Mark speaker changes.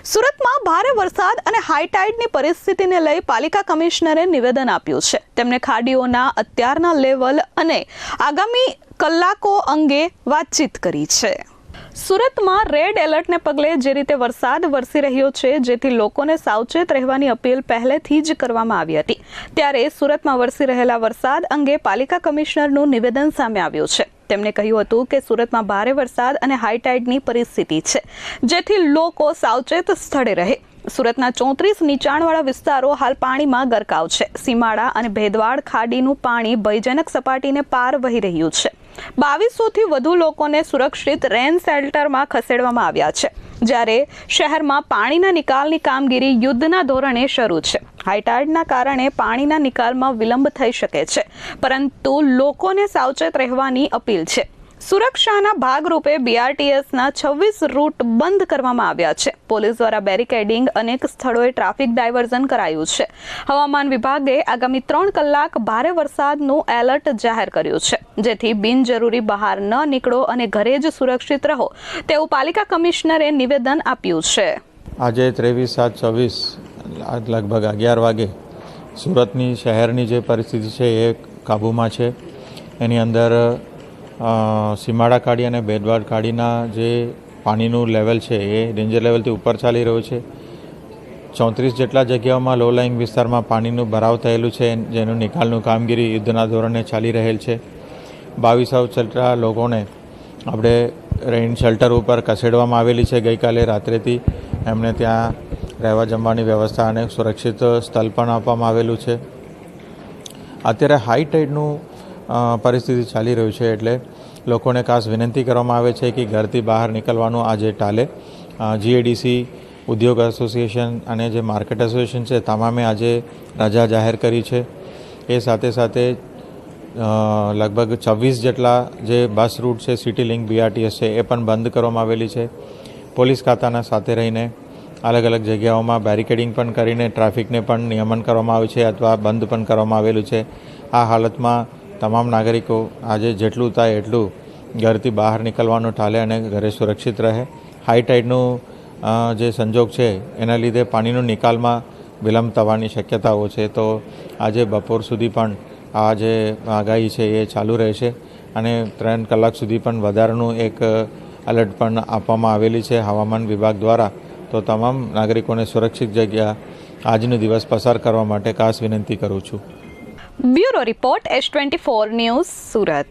Speaker 1: સુરતમાં ભારે વરસાદ અને હાઈ ટાઈડની પરિસ્થિતિને લઈ પાલિકા કમિશનરે નિવેદન આપ્યું છે. તેમણે ખાડીઓના અત્યારના લેવલ અને આગામી કલાકો અંગે વાતચીત કરી છે. સુરતમાં રેડ એલર્ટને પગલે જે રીતે વરસાદ વરસી રહ્યો છે, જેથી લોકોને સાવચેત રહેવાની અપીલ પહેલેથી જ કરવામાં આવી હતી, ત્યારે સુરતમાં વરસી રહેલા વરસાદ અંગે પાલિકા કમિશનરનું નિવેદન સામે આવ્યું છે. તેમણે કહ્યું હતું કે સુરતમાં ભારે વરસાદ અને હાઈ ટાઈડની પરિસ્થિતિ છે, જેથી લોકો સાવચેત સ્થળે રહે. સુરતના 34 નીચાણવાળા વિસ્તારો હાલ પાણીમાં ગરકાવ છે. સીમાડા અને ભેદવાડ ખાડીનું પાણી ભયજનક સપાટીને પાર વહી રહ્યું છે. 2200થી વધુ લોકોને સુરક્ષિત રેન શેલ્ટરમાં ખસેડવામાં આવ્યા છે, જ્યારે શહેરમાં પાણીના નિકાલની કામગીરી યુદ્ધના ધોરણે શરૂ છે. હાઈટાઈડના કારણે પાણીના નિકાલમાં વિલંબ થઈ શકે છે, પરંતુ લોકોને સાવચેત રહેવાની અપીલ છે. સુરક્ષાના ભાગરૂપે BRTSના 26 રૂટ બંધ કરવામાં આવ્યા છે. પોલીસ દ્વારા બેરિકેડિંગ, અનેક સ્થળોએ ટ્રાફિક ડાયવર્ઝન કરાયું છે. હવામાન વિભાગે આગામી 3 કલાક ભારે વરસાદનું એલર્ટ જાહેર કર્યું છે, જેથી બિનજરૂરી બહાર ન નીકળો અને ઘરે જ સુરક્ષિત રહો તેવું પાલિકા કમિશનરે નિવેદન આપ્યું છે.
Speaker 2: આજે 23/7/24 લગભગ 11 વાગે સુરતની શહેરની જે પરિસ્થિતિ છે એ કાબૂમાં છે. એની અંદર સીમાડા ખાડી અને ભેદવાડ ખાડીના જે પાણીનું લેવલ છે એ ડેન્જર લેવલથી ઉપર ચાલી રહ્યું છે. 34 જેટલા જગ્યાઓમાં લો લાઇંગ વિસ્તારમાં પાણીનું ભરાવ થયેલું છે, જેનું નિકાલનું કામગીરી યુદ્ધના ધોરણે ચાલી રહેલ છે. 2200 જેટલા લોકોને આપણે રેઇન શેલ્ટર ઉપર ખસેડવામાં આવેલી છે. ગઈકાલે રાત્રેથી એમને ત્યાં રહેવા જમવાની વ્યવસ્થા અને સુરક્ષિત સ્થળ પણ આપવામાં આવેલું છે. અત્યારે હાઈ ટાઈડનું પરિસ્થિતિ ચાલી રહ્યું છે, એટલે લોકોને ખાસ વિનંતી કરવામાં આવે છે કે ઘરથી બહાર નીકળવાનું આજે ટાલે. GADC, ઉદ્યોગ એસોસિએશન અને જે માર્કેટ એસોસિએશન છે, તમામે આજે રજા જાહેર કરી છે. એ સાથે સાથે લગભગ 26 જેટલા જે બસ રૂટ છે, સિટી લિંક BRTS છે, એ પણ બંધ કરવામાં આવેલી છે. પોલીસ ખાતાના સાથે રહીને અલગ અલગ જગ્યાઓમાં બેરિકેડિંગ પણ કરીને ટ્રાફિકને પણ નિયમન કરવામાં આવ્યું છે અથવા બંધ પણ કરવામાં આવેલું છે. આ હાલતમાં તમામ નાગરિકો આજે જેટલું થાય એટલું ઘરથી બહાર નીકળવાનું ટાળે અને ઘરે સુરક્ષિત રહે. હાઈ ટાઈડનું જે સંજોગ છે એના લીધે પાણીનો નિકાલમાં વિલંબ થવાની શક્યતાઓ છે, તો આજે બપોર સુધી પણ આ જે આગાહી છે એ ચાલુ રહેશે અને 3 કલાક સુધી પણ વધારાનું એક એલર્ટ પણ આપવામાં આવેલી છે હવામાન વિભાગ દ્વારા. તો તમામ નાગરિકોને સુરક્ષિત જગ્યા આજનો દિવસ પસાર કરવા માટે ખાસ વિનંતી કરું છું.
Speaker 1: Bureau report S24 news, Surat.